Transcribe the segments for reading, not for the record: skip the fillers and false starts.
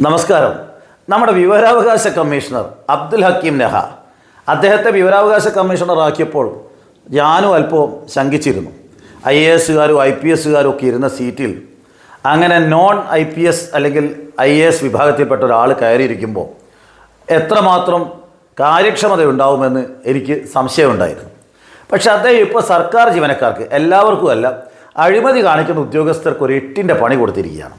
നമസ്കാരം. നമ്മുടെ വിവരാവകാശ കമ്മീഷണർ അബ്ദുൽ ഹക്കീം നഹ അദ്ദേഹത്തെ വിവരാവകാശ കമ്മീഷണറാക്കിയപ്പോൾ ഞാനും അല്പവും ശങ്കിച്ചിരുന്നു. IAS IPS ഒക്കെ ഇരുന്ന സീറ്റിൽ അങ്ങനെ നോൺ IPS അല്ലെങ്കിൽ IAS വിഭാഗത്തിൽപ്പെട്ട ഒരാൾ കയറിയിരിക്കുമ്പോൾ എത്രമാത്രം കാര്യക്ഷമത ഉണ്ടാവുമെന്ന് എനിക്ക് സംശയമുണ്ടായിരുന്നു. പക്ഷെ അദ്ദേഹം ഇപ്പോൾ സർക്കാർ ജീവനക്കാർക്ക് എല്ലാവർക്കുമല്ല, അഴിമതി കാണിക്കുന്ന ഉദ്യോഗസ്ഥർക്ക് ഒരു 8ൻ്റെ പണി കൊടുത്തിരിക്കുകയാണ്.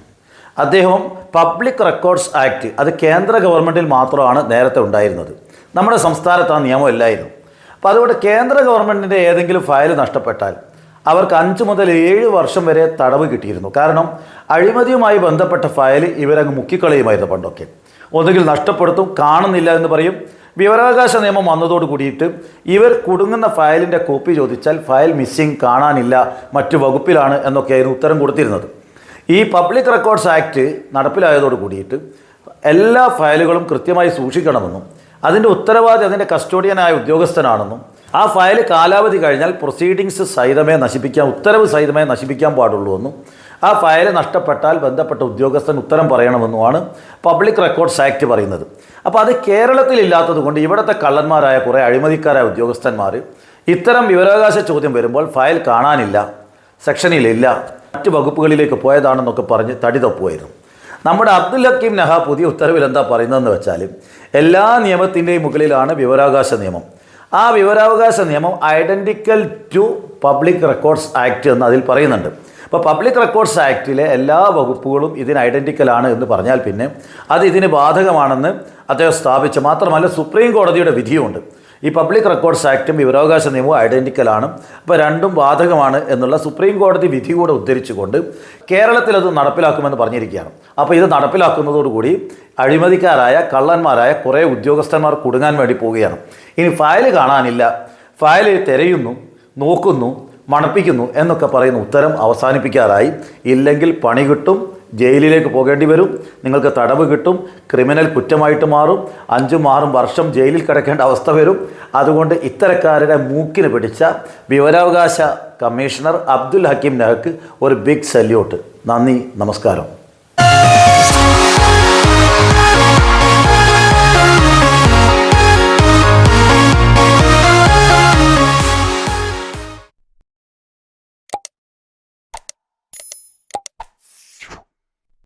അദ്ദേഹം പബ്ലിക് റെക്കോർഡ്സ് ആക്ട്, അത് കേന്ദ്ര ഗവൺമെൻറ്റിൽ മാത്രമാണ് നേരത്തെ ഉണ്ടായിരുന്നത്, നമ്മുടെ സംസ്ഥാനത്ത് ആ നിയമം ഇല്ലായിരുന്നു. അപ്പോൾ അതുകൊണ്ട് കേന്ദ്ര ഗവൺമെൻറ്റിൻ്റെ ഏതെങ്കിലും ഫയൽ നഷ്ടപ്പെട്ടാൽ അവർക്ക് 5 മുതൽ 7 വർഷം വരെ തടവ് കിട്ടിയിരുന്നു. കാരണം അഴിമതിയുമായി ബന്ധപ്പെട്ട ഫയൽ ഇവരങ്ങ് മുക്കിക്കളയുമായിരുന്നു പണ്ടൊക്കെ. ഒന്നുകിൽ നഷ്ടപ്പെടുത്തും, കാണുന്നില്ല എന്ന് പറയും. വിവരാവകാശ നിയമം വന്നതോട് കൂടിയിട്ട് ഇവർ കുടുങ്ങുന്ന ഫയലിൻ്റെ കോപ്പി ചോദിച്ചാൽ ഫയൽ മിസ്സിങ്, കാണാനില്ല, മറ്റു വകുപ്പിലാണ് എന്നൊക്കെയായിരുന്നു ഉത്തരം കൊടുത്തിരുന്നത്. ഈ പബ്ലിക് റെക്കോർഡ്സ് ആക്ട് നടപ്പിലായതോട് കൂടിയിട്ട് എല്ലാ ഫയലുകളും കൃത്യമായി സൂക്ഷിക്കണമെന്നും അതിൻ്റെ ഉത്തരവാദി അതിൻ്റെ കസ്റ്റോഡിയനായ ഉദ്യോഗസ്ഥനാണെന്നും ആ ഫയൽ കാലാവധി കഴിഞ്ഞാൽ പ്രൊസീഡിങ്സ് സഹിതമേ നശിപ്പിക്കാൻ, ഉത്തരവ് സഹിതമേ നശിപ്പിക്കാൻ പാടുള്ളൂ എന്നും ആ ഫയൽ നഷ്ടപ്പെട്ടാൽ ബന്ധപ്പെട്ട ഉദ്യോഗസ്ഥൻ ഉത്തരം പറയണമെന്നുമാണ് പബ്ലിക് റെക്കോർഡ്സ് ആക്ട് പറയുന്നത്. അപ്പോൾ അത് കേരളത്തിലില്ലാത്തത് കൊണ്ട് ഇവിടുത്തെ കള്ളന്മാരായ കുറേ അഴിമതിക്കാരായ ഉദ്യോഗസ്ഥന്മാർ ഇത്തരം വിവരാവകാശ ചോദ്യം വരുമ്പോൾ ഫയൽ കാണാനില്ല, സെക്ഷനിലില്ല, മറ്റ് വകുപ്പുകളിലേക്ക് പോയതാണെന്നൊക്കെ പറഞ്ഞ് തടി തപ്പുമായിരുന്നു. നമ്മുടെ അബ്ദുൽ ഹക്കീം നഹ പുതിയ ഉത്തരവിൽ എന്താ പറയുന്നതെന്ന് വെച്ചാൽ, എല്ലാ നിയമത്തിൻ്റെയും മുകളിലാണ് വിവരാവകാശ നിയമം. ആ വിവരാവകാശ നിയമം identical to public records act എന്ന് അതിൽ പറയുന്നുണ്ട്. അപ്പോൾ പബ്ലിക് റെക്കോർഡ്സ് ആക്ടിലെ എല്ലാ വകുപ്പുകളും ഇതിന് ഐഡൻറ്റിക്കലാണ് എന്ന് പറഞ്ഞാൽ പിന്നെ അത് ഇതിന് ബാധകമാണെന്ന് അദ്ദേഹം സ്ഥാപിച്ചു. മാത്രമല്ല സുപ്രീം കോടതിയുടെ വിധിയുമുണ്ട്. ഈ പബ്ലിക് റെക്കോർഡ്സ് ആക്റ്റും വിവരാവകാശ നിയമവും ഐഡൻറ്റിക്കലാണ്, അപ്പോൾ രണ്ടും ബാധകമാണ് എന്നുള്ള സുപ്രീം കോടതി വിധി കൂടെ ഉദ്ധരിച്ചുകൊണ്ട് കേരളത്തിൽ അത് നടപ്പിലാക്കുമെന്ന് പറഞ്ഞിരിക്കുകയാണ്. അപ്പോൾ ഇത് നടപ്പിലാക്കുന്നതോടുകൂടി അഴിമതിക്കാരായ കള്ളന്മാരായ കുറേ ഉദ്യോഗസ്ഥന്മാർ കുടുങ്ങാൻ വേണ്ടി പോവുകയാണ്. ഇനി ഫയൽ കാണാനില്ല, ഫയൽ തിരയുന്നു, നോക്കുന്നു, മണപ്പിക്കുന്നു എന്നൊക്കെ പറയുന്ന ഉത്തരം അവസാനിപ്പിക്കാറായി. ഇല്ലെങ്കിൽ പണി കിട്ടും, ജയിലിലേക്ക് പോകേണ്ടി വരും, നിങ്ങൾക്ക് തടവ് കിട്ടും, ക്രിമിനൽ കുറ്റമായിട്ട് മാറും, 5-6 വർഷം ജയിലിൽ കിടക്കേണ്ട അവസ്ഥ വരും. അതുകൊണ്ട് ഇത്തരക്കാരുടെ മൂക്കിന് പിടിച്ച വിവരാവകാശ കമ്മീഷണർ അബ്ദുൽ ഹക്കീം നഹക്ക് ഒരു ബിഗ് സല്യൂട്ട്. നന്ദി, നമസ്കാരം.